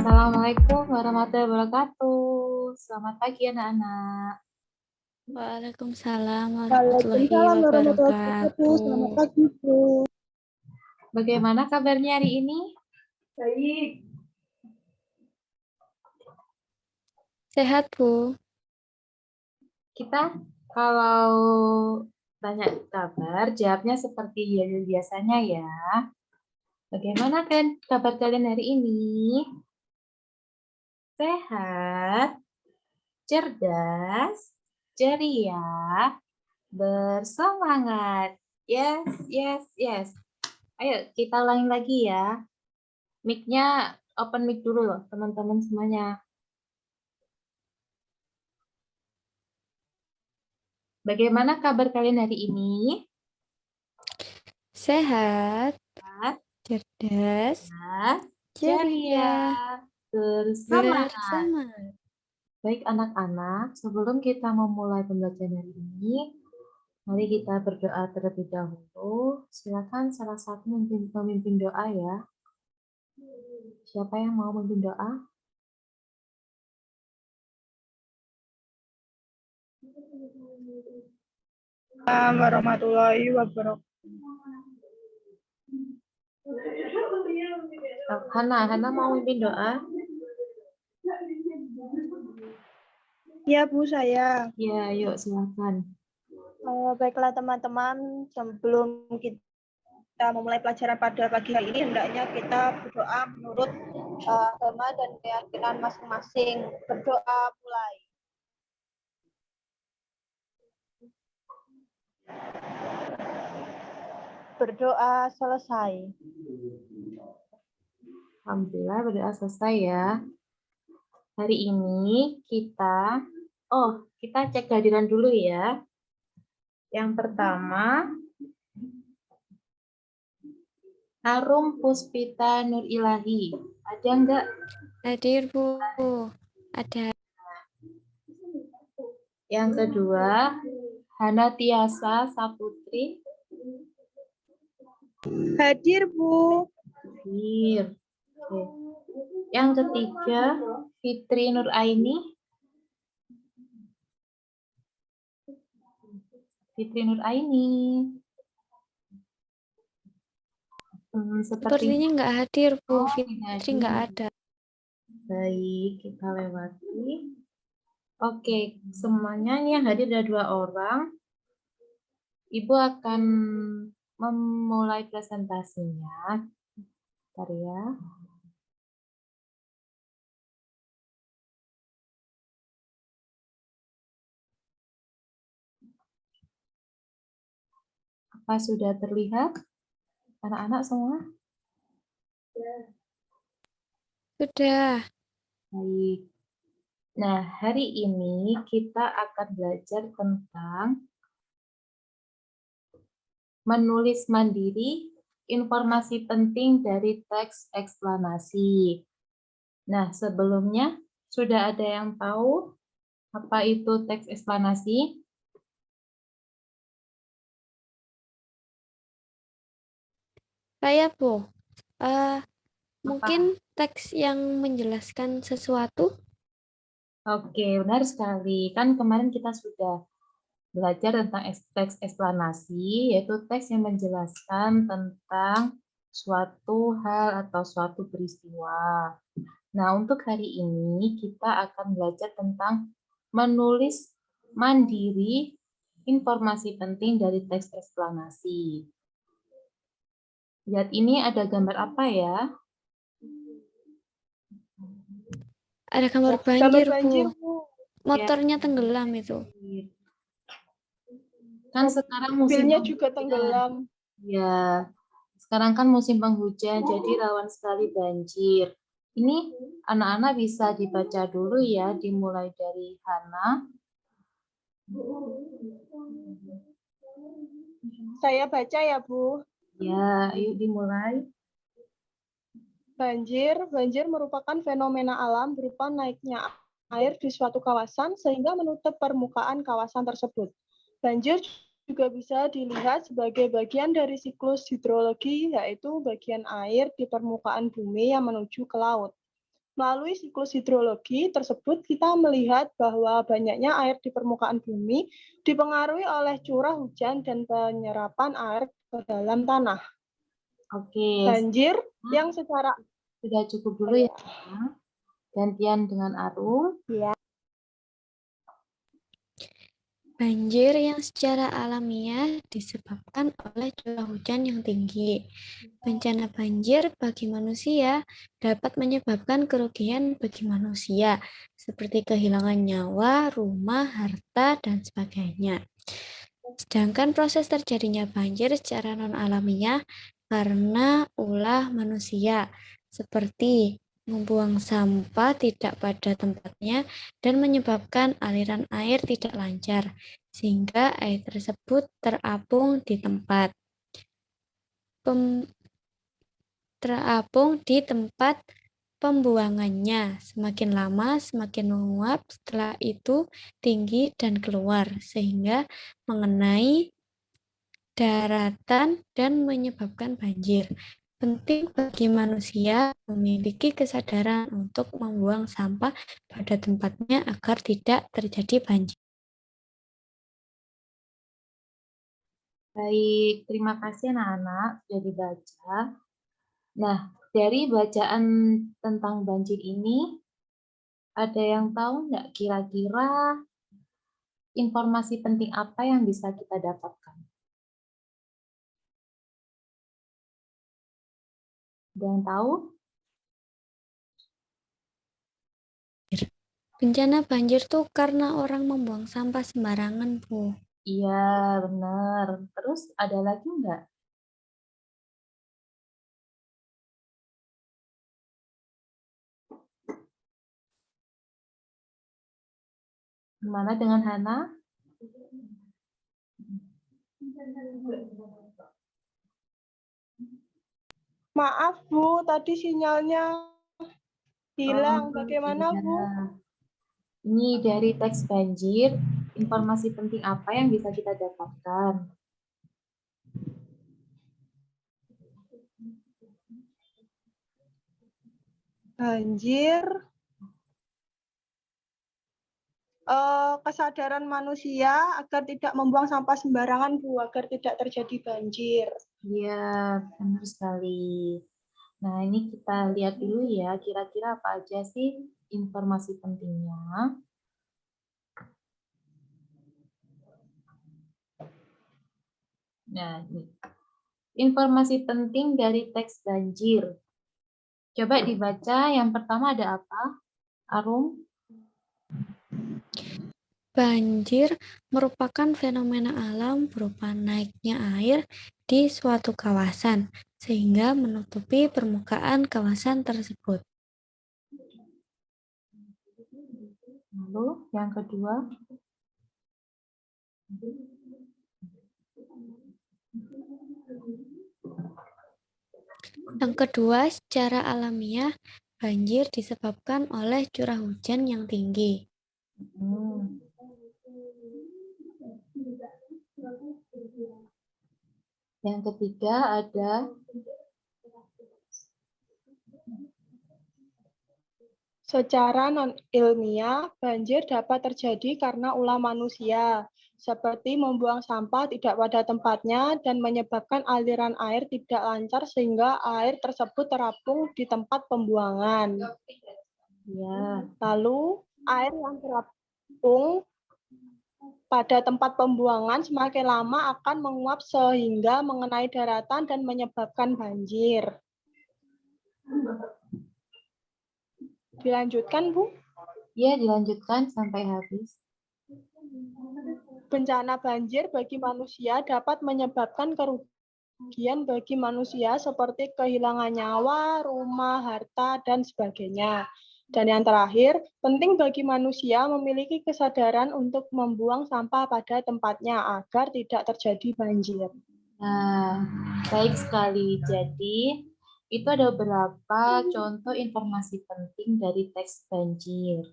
Assalamualaikum warahmatullahi wabarakatuh. Selamat pagi anak-anak. Waalaikumsalam warahmatullahi Waalaikumsalam warahmatullahi wabarakatuh. Selamat wabarakatuh. pagi, Bu. Bagaimana kabarnya hari ini? Baik. Sehat, Bu. Kita kalau tanya kabar, jawabnya seperti biasanya ya. Bagaimana kan kabar kalian hari ini? Sehat, cerdas, ceria, bersemangat. Yes, yes, yes. Ayo kita ulangi lagi ya. Mic-nya open mic dulu loh, teman-teman semuanya. Bagaimana kabar kalian hari ini? Sehat, cerdas, ceria, bersemangat. bersemangat. Baik anak-anak, sebelum kita memulai pembelajaran hari ini, mari kita berdoa terlebih dahulu. Silakan salah satu memimpin doa ya. Siapa yang mau memimpin doa? Assalamualaikum warahmatullahi wabarakatuh. Hana mau memimpin doa? Ya, Bu, saya. Ya, yuk silakan. Baiklah teman-teman, sebelum kita memulai pelajaran pada pagi hari ini, hendaknya kita berdoa menurut agama dan keyakinan masing-masing. Berdoa mulai. Berdoa selesai. Alhamdulillah berdoa selesai ya. Hari ini kita cek kehadiran dulu ya. Yang pertama, Harum Puspita Nur Ilahi. Ada enggak? Hadir, Bu. Ada. Yang kedua, Hana Tiasa Saputri. Hadir, Bu. Hadir. Oke. Yang ketiga, Fitri Nur Aini. Fitri Nur Aini. Sepertinya nggak hadir, Bu. Oh, Fitri nggak ada. Baik, kita lewati. Oke, semuanya yang hadir ada 2 orang. Ibu akan memulai presentasinya. Bentar ya. Apa sudah terlihat? Anak-anak semua? Sudah. Baik. Nah, hari ini kita akan belajar tentang menulis mandiri informasi penting dari teks eksplanasi. Nah, sebelumnya sudah ada yang tahu apa itu teks eksplanasi? Saya, Bu. Mungkin teks yang menjelaskan sesuatu. Oke, benar sekali. Kan kemarin kita sudah belajar tentang teks eksplanasi, yaitu teks yang menjelaskan tentang suatu hal atau suatu peristiwa. Nah, untuk hari ini kita akan belajar tentang menulis mandiri informasi penting dari teks eksplanasi. Lihat ini ada gambar apa ya? Ada gambar banjir, Bu. Motornya Ya, tenggelam itu. Kan sekarang musim Mobilnya juga tenggelam. Ya, sekarang kan musim penghujan, jadi rawan sekali banjir. Ini anak-anak bisa dibaca dulu ya, dimulai dari Hana. Saya baca ya, Bu. Ya, ayo dimulai. Banjir merupakan fenomena alam berupa naiknya air di suatu kawasan sehingga menutup permukaan kawasan tersebut. Banjir juga bisa dilihat sebagai bagian dari siklus hidrologi, yaitu bagian air di permukaan bumi yang menuju ke laut. Melalui siklus hidrologi tersebut, kita melihat bahwa banyaknya air di permukaan bumi dipengaruhi oleh curah hujan dan penyerapan air ke dalam tanah. Oke, Banjir yang secara sudah cukup dulu ya. Gantian dengan Arum. Banjir yang secara alamiah disebabkan oleh curah hujan yang tinggi. Bencana banjir bagi manusia dapat menyebabkan kerugian bagi manusia, seperti kehilangan nyawa, rumah, harta, dan sebagainya. Sedangkan proses terjadinya banjir secara non-alamiah karena ulah manusia, seperti membuang sampah tidak pada tempatnya dan menyebabkan aliran air tidak lancar, sehingga air tersebut terapung di tempat pembuangannya. Semakin lama, semakin menguap, setelah itu tinggi dan keluar, sehingga mengenai daratan dan menyebabkan banjir. Penting bagi manusia memiliki kesadaran untuk membuang sampah pada tempatnya agar tidak terjadi banjir. Baik, terima kasih anak-anak sudah dibaca. Nah, dari bacaan tentang banjir ini, ada yang tahu nggak kira-kira informasi penting apa yang bisa kita dapatkan? Ada yang tahu? Bencana banjir tuh karena orang membuang sampah sembarangan, Bu. Iya, benar. Terus ada lagi nggak? Gimana dengan Hana? maaf Bu, tadi sinyalnya hilang. Bagaimana iya. Bu? Ini dari teks banjir, informasi penting apa yang bisa kita dapatkan? Banjir, kesadaran manusia agar tidak membuang sampah sembarangan Bu, agar tidak terjadi banjir. Iya, benar sekali. Nah, ini kita lihat dulu ya, kira-kira apa aja sih informasi pentingnya. Nah, ini. Informasi penting dari teks banjir. Coba dibaca, yang pertama ada apa? Arum? Banjir merupakan fenomena alam berupa naiknya air di suatu kawasan, sehingga menutupi permukaan kawasan tersebut. Lalu, yang kedua? Yang kedua, secara alamiah, banjir disebabkan oleh curah hujan yang tinggi. Yang ketiga ada Secara non-ilmiah, banjir dapat terjadi karena ulah manusia, seperti membuang sampah tidak pada tempatnya dan menyebabkan aliran air tidak lancar sehingga air tersebut terapung di tempat pembuangan. ya. Lalu, air yang terapung pada tempat pembuangan semakin lama akan menguap sehingga mengenai daratan dan menyebabkan banjir. Dilanjutkan, Bu. Ya, dilanjutkan sampai habis. Bencana banjir bagi manusia dapat menyebabkan kerugian bagi manusia seperti kehilangan nyawa, rumah, harta, dan sebagainya. Dan yang terakhir, penting bagi manusia memiliki kesadaran untuk membuang sampah pada tempatnya agar tidak terjadi banjir. Nah, baik sekali. Jadi, itu ada beberapa contoh informasi penting dari teks banjir.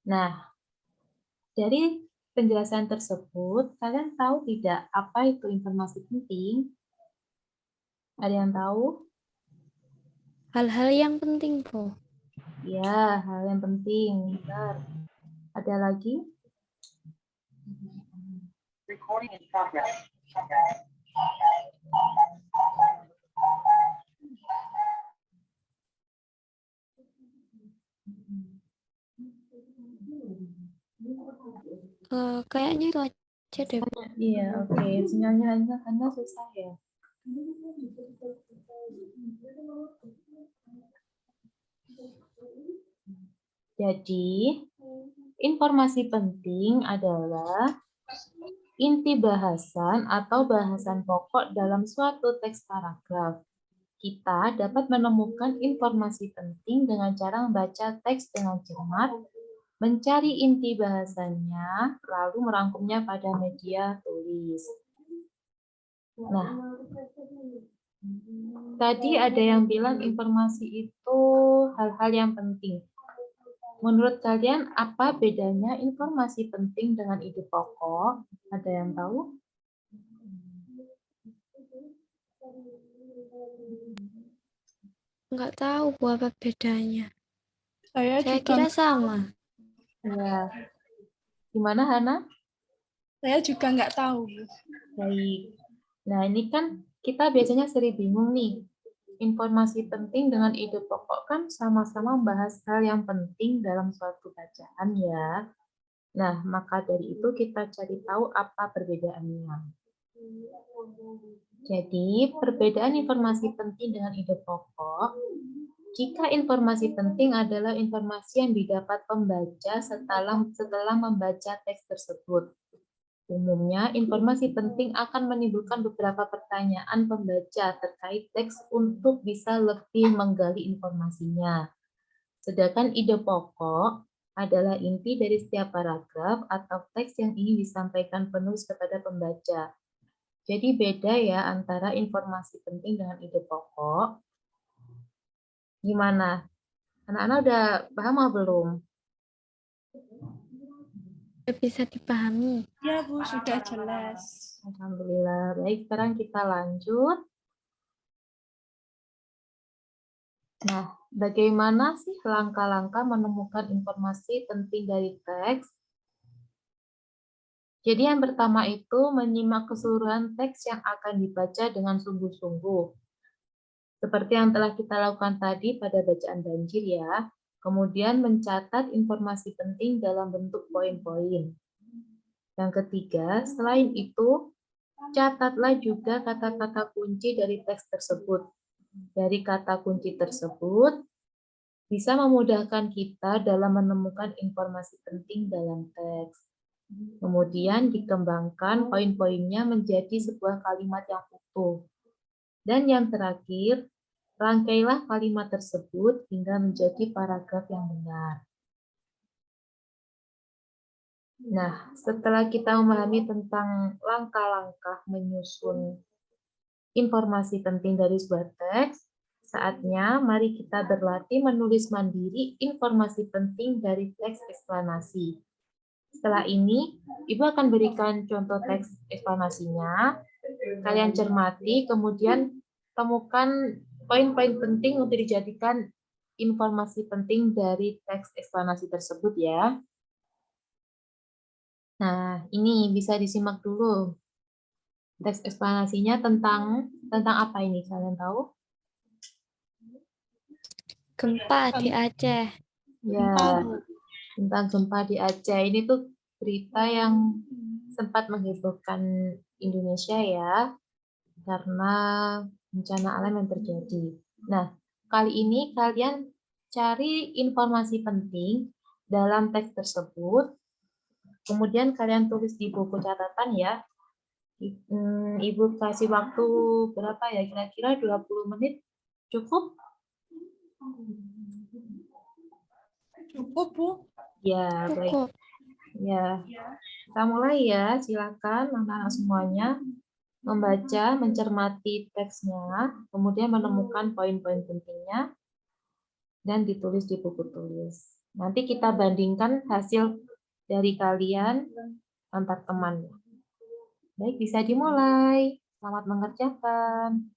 Nah, dari penjelasan tersebut, kalian tahu tidak apa itu informasi penting? Ada yang tahu? Hal-hal yang penting, Bu. Ya, hal yang penting. Benar. Ada lagi? Kayaknya itu aja deh, Bu. Iya, oke. Sinyalnya Hana susah ya. Jadi, informasi penting adalah inti bahasan atau bahasan pokok dalam suatu teks paragraf. Kita dapat menemukan informasi penting dengan cara membaca teks dengan cermat, mencari inti bahasannya, lalu merangkumnya pada media tulis. Nah, tadi ada yang bilang informasi itu hal-hal yang penting. Menurut kalian, apa bedanya informasi penting dengan ide pokok? Ada yang tahu? Nggak tahu Bu apa bedanya. Saya Saya juga kira sama. Ya. Gimana, Hana? nggak tahu. Baik. Nah, ini kan kita biasanya sering bingung nih. Informasi penting dengan ide pokok kan sama-sama membahas hal yang penting dalam suatu bacaan ya. Nah, maka dari itu kita cari tahu apa perbedaannya. Jadi, perbedaan informasi penting dengan ide pokok, jika informasi penting adalah informasi yang didapat pembaca setelah membaca teks tersebut. Umumnya, informasi penting akan menimbulkan beberapa pertanyaan pembaca terkait teks untuk bisa lebih menggali informasinya. Sedangkan ide pokok adalah inti dari setiap paragraf atau teks yang ingin disampaikan penulis kepada pembaca. Jadi beda ya antara informasi penting dengan ide pokok. Gimana? Anak-anak udah paham atau belum? Bisa dipahami. Ya Bu, sudah jelas. Alhamdulillah. Baik, sekarang kita lanjut. Nah, bagaimana sih langkah-langkah menemukan informasi penting dari teks? Jadi yang pertama itu menyimak keseluruhan teks yang akan dibaca dengan sungguh-sungguh. Seperti yang telah kita lakukan tadi pada bacaan banjir ya. Kemudian mencatat informasi penting dalam bentuk poin-poin. Yang ketiga, selain itu, catatlah juga kata-kata kunci dari teks tersebut. Dari kata kunci tersebut, bisa memudahkan kita dalam menemukan informasi penting dalam teks. Kemudian dikembangkan poin-poinnya menjadi sebuah kalimat yang utuh. Dan yang terakhir, rangkailah kalimat tersebut hingga menjadi paragraf yang benar. Nah, setelah kita memahami tentang langkah-langkah menyusun informasi penting dari sebuah teks, saatnya mari kita berlatih menulis mandiri informasi penting dari teks eksplanasi. Setelah ini, Ibu akan berikan contoh teks eksplanasinya. Kalian cermati, kemudian temukan poin-poin penting untuk dijadikan informasi penting dari teks eksplanasi tersebut ya. Nah, ini bisa disimak dulu. Teks eksplanasinya tentang apa ini? Kalian tahu? Gempa di Aceh. Ya, tentang gempa di Aceh. Ini tuh berita yang sempat menghebohkan Indonesia ya, karena bencana alam yang terjadi. Nah, kali ini kalian cari informasi penting dalam teks tersebut, kemudian kalian tulis di buku catatan ya. Ibu kasih waktu berapa ya? Kira-kira 20 menit cukup? Cukup Bu. Ya, baik. Cukup. Ya, kita mulai ya. Silakan anak-anak semuanya membaca, mencermati teksnya, kemudian menemukan poin-poin pentingnya, dan ditulis di buku tulis. Nanti kita bandingkan hasil dari kalian antar teman. Baik, bisa dimulai. Selamat mengerjakan.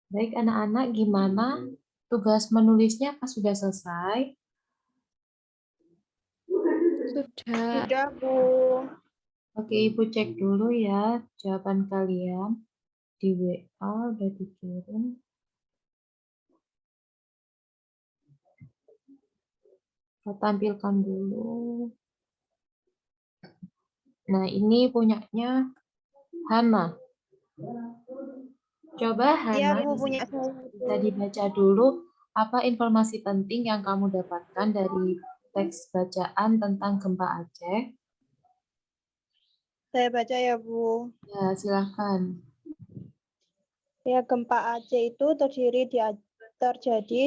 Baik, anak-anak, gimana? Tugas menulisnya apa sudah selesai? Sudah. Sudah, Bu. Oke, Ibu cek dulu ya jawaban kalian di WA udah dikirim. Kita tampilkan dulu. Nah, ini punyanya Hana. Coba Iya, Hana Bu, punya saya. bisa dibaca dulu apa informasi penting yang kamu dapatkan dari teks bacaan tentang gempa Aceh. Saya baca ya, Bu. Ya, silakan. Ya, gempa Aceh itu terjadi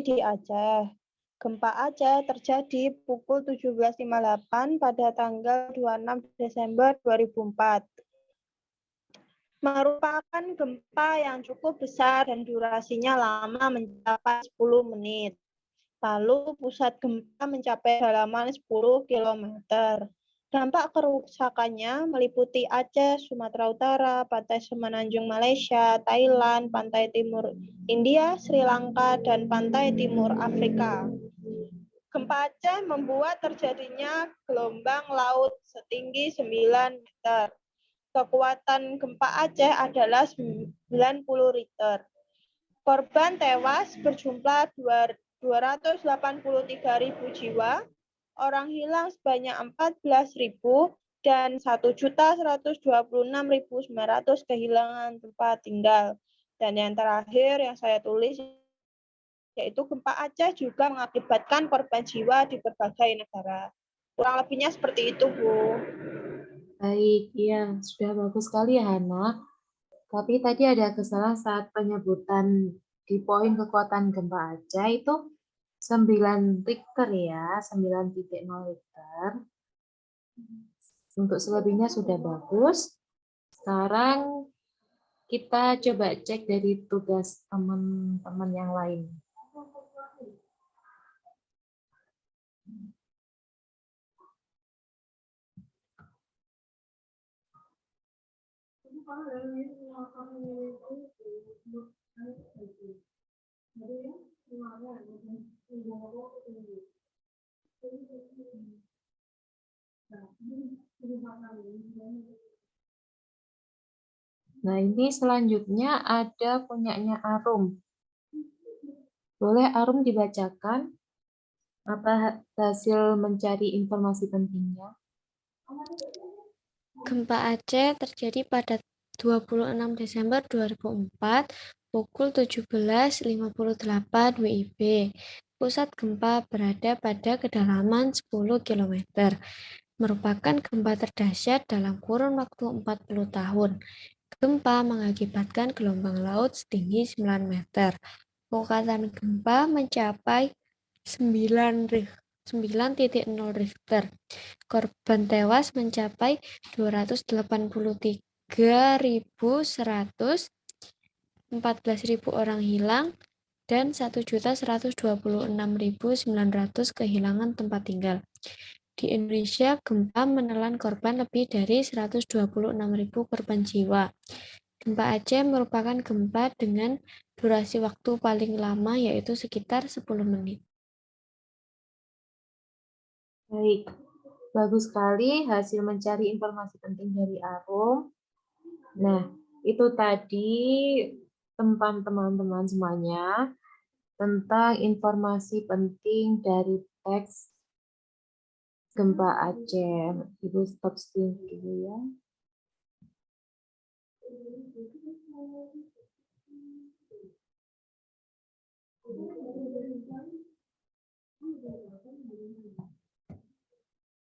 di Aceh. Gempa Aceh terjadi pukul 17.58 pada tanggal 26 Desember 2004. Merupakan gempa yang cukup besar dan durasinya lama mencapai 10 menit. Lalu pusat gempa mencapai kedalaman 10 km. Dampak kerusakannya meliputi Aceh, Sumatera Utara, pantai Semenanjung Malaysia, Thailand, pantai timur India, Sri Lanka, dan pantai timur Afrika. Gempa Aceh membuat terjadinya gelombang laut setinggi 9 meter. Kekuatan gempa Aceh adalah 90 Richter. Korban tewas berjumlah 283.000 jiwa, orang hilang sebanyak 14.000, dan 1.126.900 kehilangan tempat tinggal. Dan yang terakhir yang saya tulis yaitu gempa Aceh juga mengakibatkan korban jiwa di berbagai negara. Kurang lebihnya seperti itu, Bu. Baik, iya, sudah bagus sekali ya Hana. Tapi tadi ada kesalahan saat penyebutan di poin kekuatan gempa Aceh itu 9 Richter ya, 9,0 Richter. Untuk selebihnya sudah bagus. Sekarang kita coba cek dari tugas teman-teman yang lain. Nah, ini selanjutnya ada punyanya Arum. Boleh Arum dibacakan apa hasil mencari informasi pentingnya? Gempa Aceh terjadi pada 26 Desember 2004 pukul 17.58 WIB. Pusat gempa berada pada kedalaman 10 km. Merupakan gempa terdahsyat dalam kurun waktu 40 tahun. Gempa mengakibatkan gelombang laut setinggi 9 meter. Kekuatan gempa mencapai 9,0 Richter. Korban tewas mencapai 283.100, 14.000 orang hilang, dan 1.126.900 kehilangan tempat tinggal. Di Indonesia, gempa menelan korban lebih dari 126.000 korban jiwa. Gempa Aceh merupakan gempa dengan durasi waktu paling lama, yaitu sekitar 10 menit. Baik, bagus sekali hasil mencari informasi penting dari Arum. Nah, itu tadi teman-teman semuanya tentang informasi penting dari teks gempa Aceh. Ibu stop screen dulu ya.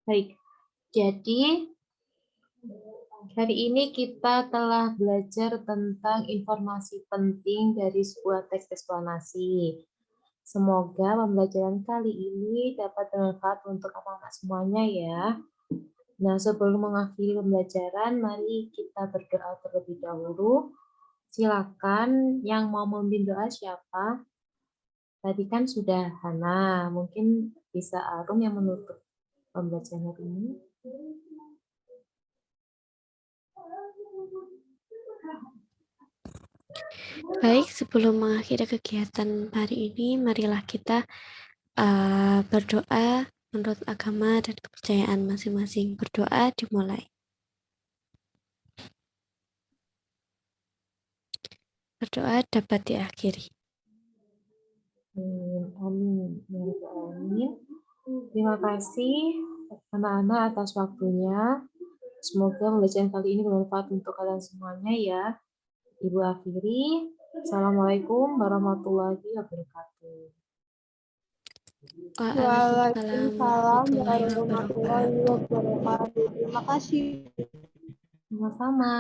Baik, jadi hari ini kita telah belajar tentang informasi penting dari sebuah teks eksplanasi. Semoga pembelajaran kali ini dapat bermanfaat untuk anak-anak semuanya ya. Nah, sebelum mengakhiri pembelajaran, mari kita berdoa terlebih dahulu. Silakan yang mau memimpin doa siapa? Tadi kan sudah Hana, mungkin bisa Arum yang menutup pembelajaran hari ini. Baik, sebelum mengakhiri kegiatan hari ini, marilah kita berdoa menurut agama dan kepercayaan masing-masing. Berdoa dimulai. Berdoa dapat diakhiri. Amin. Ya Rabbal Alamin. Terima kasih anak-anak atas waktunya. Semoga pembelajaran kali ini bermanfaat untuk kalian semuanya ya. Ibu akhiri. Assalamualaikum warahmatullahi wabarakatuh. Waalaikumsalam Waalaikumsalam warahmatullahi warahmatullahi wabarakatuh. wabarakatuh. Terima kasih. Sama-sama.